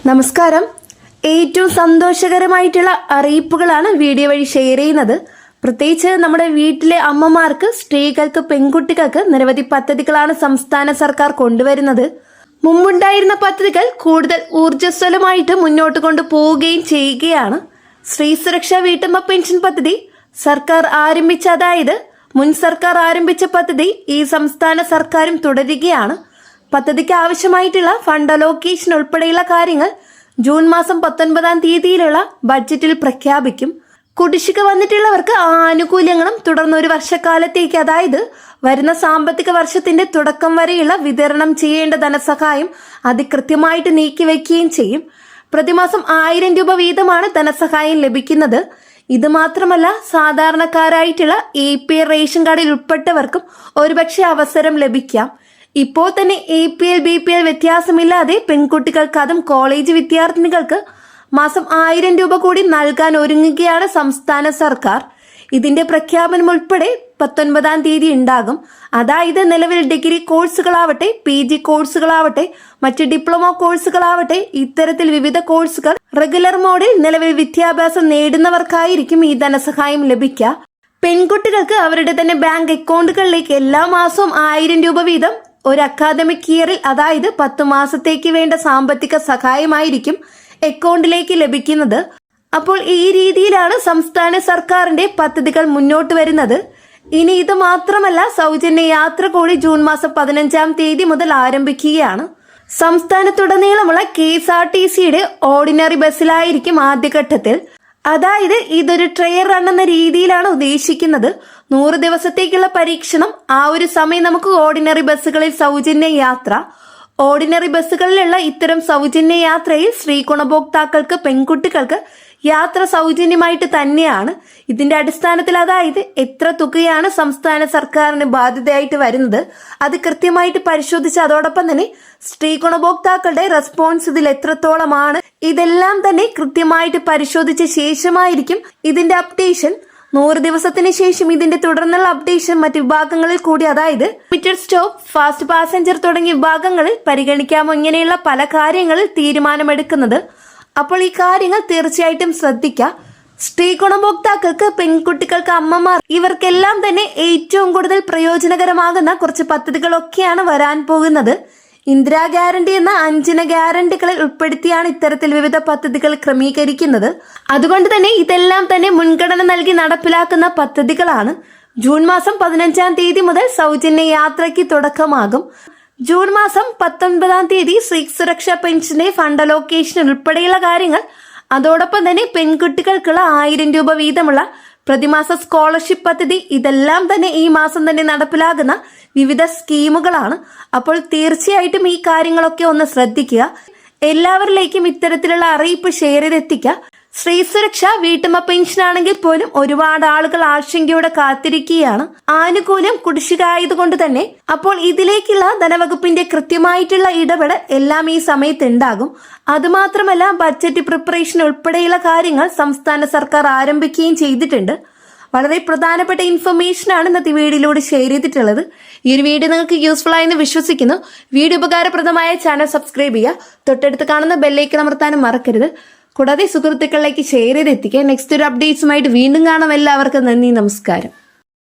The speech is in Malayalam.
നമസ്കാരം. ഏറ്റവും സന്തോഷകരമായിട്ടുള്ള അറിയിപ്പുകളാണ് വീഡിയോ വഴി ഷെയർ ചെയ്യുന്നത്. പ്രത്യേകിച്ച് നമ്മുടെ വീട്ടിലെ അമ്മമാർക്ക്, സ്ത്രീകൾക്ക്, പെൺകുട്ടികൾക്ക് നിരവധി പദ്ധതികളാണ് സംസ്ഥാന സർക്കാർ കൊണ്ടുവരുന്നത്. മുമ്പുണ്ടായിരുന്ന പദ്ധതികൾ കൂടുതൽ ഊർജ്ജസ്വലമായിട്ട് മുന്നോട്ട് കൊണ്ടുപോവുകയും ചെയ്യുകയാണ്. സ്ത്രീ സുരക്ഷാ വീട്ടമ്മ പെൻഷൻ പദ്ധതി സർക്കാർ ആരംഭിച്ച, അതായത് മുൻ സർക്കാർ ആരംഭിച്ച പദ്ധതി ഈ സംസ്ഥാന സർക്കാരും തുടരുകയാണ്. പദ്ധതിക്ക് ആവശ്യമായിട്ടുള്ള ഫണ്ട് അലോക്കേഷൻ ഉൾപ്പെടെയുള്ള കാര്യങ്ങൾ ജൂൺ മാസം 19-ാം തീയതിയിലുള്ള ബഡ്ജറ്റിൽ പ്രഖ്യാപിക്കും. കുടിശ്ശിക വന്നിട്ടുള്ളവർക്ക് ആ ആനുകൂല്യങ്ങളും തുടർന്ന് ഒരു വർഷക്കാലത്തേക്ക്, അതായത് വരുന്ന സാമ്പത്തിക വർഷത്തിന്റെ തുടക്കം വരെയുള്ള വിതരണം ചെയ്യേണ്ട ധനസഹായം അതികൃത്യമായിട്ട് നീക്കിവെക്കുകയും ചെയ്യും. പ്രതിമാസം 1000 രൂപ വീതമാണ് ധനസഹായം ലഭിക്കുന്നത്. ഇത് മാത്രമല്ല, സാധാരണക്കാരായിട്ടുള്ള APL റേഷൻ കാർഡിൽ ഉൾപ്പെട്ടവർക്കും ഒരുപക്ഷെ അവസരം ലഭിക്കാം. ഇപ്പോൾ തന്നെ APL BPL വ്യത്യാസമില്ലാതെ പെൺകുട്ടികൾക്ക്, അതും കോളേജ് വിദ്യാർത്ഥിനികൾക്ക് മാസം 1000 രൂപ കൂടി നൽകാൻ ഒരുങ്ങുകയാണ് സംസ്ഥാന സർക്കാർ. ഇതിന്റെ പ്രഖ്യാപനം ഉൾപ്പെടെ 19-ാം തീയതി ഉണ്ടാകും. അതായത് നിലവിൽ ഡിഗ്രി കോഴ്സുകളാവട്ടെ, PG കോഴ്സുകളാവട്ടെ, മറ്റ് ഡിപ്ലോമ കോഴ്സുകളാവട്ടെ, ഇത്തരത്തിൽ വിവിധ കോഴ്സുകൾ റെഗുലർ മോഡിൽ നിലവിൽ വിദ്യാഭ്യാസം നേടുന്നവർക്കായിരിക്കും ഈ ധനസഹായം ലഭിക്കുക. പെൺകുട്ടികൾക്ക് അവരുടെ തന്നെ ബാങ്ക് അക്കൗണ്ടുകളിലേക്ക് എല്ലാ മാസവും 1000 രൂപ വീതം ഒരു അക്കാദമിക് ഇയറിൽ, അതായത് 10 മാസത്തേക്ക് വേണ്ട സാമ്പത്തിക സഹായമായിരിക്കും അക്കൗണ്ടിലേക്ക് ലഭിക്കുന്നത്. അപ്പോൾ ഈ രീതിയിലാണ് സംസ്ഥാന സർക്കാരിന്റെ പദ്ധതികൾ മുന്നോട്ട് വരുന്നത്. ഇനി ഇത് മാത്രമല്ല, സൗജന്യ യാത്ര കൂടി ജൂൺ മാസം 15-ാം തീയതി മുതൽ ആരംഭിക്കുകയാണ്. സംസ്ഥാനത്തുടനീളമുള്ള KSRTCയുടെ ഓർഡിനറി ബസ്സിലായിരിക്കും ആദ്യഘട്ടത്തിൽ. അതായത് ഇതൊരു ട്രയൽ റൺ എന്ന രീതിയിലാണ് ഉദ്ദേശിക്കുന്നത്. 100 ദിവസത്തേക്കുള്ള പരീക്ഷണം. ആ ഒരു സമയം നമുക്ക് ഓർഡിനറി ബസ്സുകളിൽ സൗജന്യ യാത്ര. ഓർഡിനറി ബസ്സുകളിലുള്ള ഇത്തരം സൗജന്യ യാത്രയിൽ സ്ത്രീ ഗുണഭോക്താക്കൾക്ക്, പെൺകുട്ടികൾക്ക് യാത്ര സൗജന്യമായിട്ട് തന്നെയാണ്. ഇതിന്റെ അടിസ്ഥാനത്തിൽ, അതായത് എത്ര തുകയാണ് സംസ്ഥാന സർക്കാരിന് ബാധ്യതയായിട്ട് വരുന്നത്, അത് കൃത്യമായിട്ട് പരിശോധിച്ച് അതോടൊപ്പം തന്നെ സ്ത്രീ ഗുണഭോക്താക്കളുടെ റെസ്പോൺസ് ഇതിൽ എത്രത്തോളമാണ്, ഇതെല്ലാം തന്നെ കൃത്യമായിട്ട് പരിശോധിച്ച ശേഷമായിരിക്കും ഇതിന്റെ അപ്ഡേഷൻ. 100 ദിവസത്തിന് ശേഷം ഇതിന്റെ തുടർന്നുള്ള അപ്ഡേഷൻ മറ്റ് വിഭാഗങ്ങളിൽ കൂടി, അതായത് ലിമിറ്റഡ് സ്റ്റോപ്പ്, ഫാസ്റ്റ് പാസഞ്ചർ തുടങ്ങിയ വിഭാഗങ്ങളിൽ പരിഗണിക്കാമോ, ഇങ്ങനെയുള്ള പല കാര്യങ്ങളിൽ തീരുമാനമെടുക്കുന്നത്. അപ്പോൾ ഈ കാര്യങ്ങൾ തീർച്ചയായിട്ടും ശ്രദ്ധിക്കുക. സ്ത്രീ ഗുണഭോക്താക്കൾക്ക്, പെൺകുട്ടികൾക്ക്, അമ്മമാർ, ഇവർക്കെല്ലാം തന്നെ ഏറ്റവും കൂടുതൽ പ്രയോജനകരമാകുന്ന കുറച്ച് പദ്ധതികളൊക്കെയാണ് വരാൻ പോകുന്നത്. ഇന്ദിരാ ഗ്യാരണ്ടി എന്ന 5 ഗ്യാരണ്ടികളിൽ ഉൾപ്പെടുത്തിയാണ് ഇത്തരത്തിൽ വിവിധ പദ്ധതികൾ ക്രമീകരിക്കുന്നത്. അതുകൊണ്ട് തന്നെ ഇതെല്ലാം തന്നെ മുൻഗണന നൽകി നടപ്പിലാക്കുന്ന പദ്ധതികളാണ്. ജൂൺ മാസം 15-ാം തീയതി മുതൽ സൗജന്യ യാത്രയ്ക്ക് തുടക്കമാകും. ജൂൺ മാസം 19-ാം തീയതി സ്ത്രീ സുരക്ഷാ പെൻഷന്റെ ഫണ്ട് അലോക്കേഷൻ ഉൾപ്പെടെയുള്ള കാര്യങ്ങൾ, അതോടൊപ്പം തന്നെ പെൺകുട്ടികൾക്കുള്ള 1000 രൂപ വീതമുള്ള പ്രതിമാസ സ്കോളർഷിപ്പ് പദ്ധതി, ഇതെല്ലാം തന്നെ ഈ മാസം തന്നെ നടപ്പിലാകുന്ന വിവിധ സ്കീമുകളാണ്. അപ്പോൾ തീർച്ചയായിട്ടും ഈ കാര്യങ്ങളൊക്കെ ഒന്ന് ശ്രദ്ധിക്കുക. എല്ലാവരിലേക്കും ഇത്തരത്തിലുള്ള അറിയിപ്പ് ഷെയർ ചെയ്തെത്തിക്കുക. സ്ത്രീ സുരക്ഷ വീട്ടമ്മ പെൻഷൻ ആണെങ്കിൽ പോലും ഒരുപാട് ആളുകൾ ആശങ്കയോടെ കാത്തിരിക്കുകയാണ്. ആനുകൂല്യം കുടിശ്ശിക ആയതുകൊണ്ട് തന്നെ. അപ്പോൾ ഇതിലേക്കുള്ള ധനവകുപ്പിന്റെ കൃത്യമായിട്ടുള്ള ഇടപെടൽ എല്ലാം ഈ സമയത്ത് ഉണ്ടാകും. അതുമാത്രമല്ല, ബഡ്ജറ്റ് പ്രിപ്പറേഷൻ ഉൾപ്പെടെയുള്ള കാര്യങ്ങൾ സംസ്ഥാന സർക്കാർ ആരംഭിക്കുകയും ചെയ്തിട്ടുണ്ട്. വളരെ പ്രധാനപ്പെട്ട ഇൻഫർമേഷൻ ആണ് ഇന്നത്തെ വീഡിയോയിലൂടെ ഷെയർ ചെയ്തിട്ടുള്ളത്. ഈ ഒരു വീഡിയോ നിങ്ങൾക്ക് യൂസ്ഫുൾ ആയെന്ന് വിശ്വസിക്കുന്നു. വീഡിയോ ഉപകാരപ്രദമായ ചാനൽ സബ്സ്ക്രൈബ് ചെയ്യുക. തൊട്ടടുത്ത് കാണുന്ന ബെല്ലൈക്കൺ അമർത്താനും മറക്കരുത്. കൂടാതെ സുഹൃത്തുക്കളിലേക്ക് ഷെയർ ചെയ്തെത്തിക്കുക. നെക്സ്റ്റ് ഒരു അപ്ഡേറ്റ്സുമായിട്ട് വീണ്ടും കാണാം. എല്ലാവർക്കും നന്ദി, നമസ്കാരം.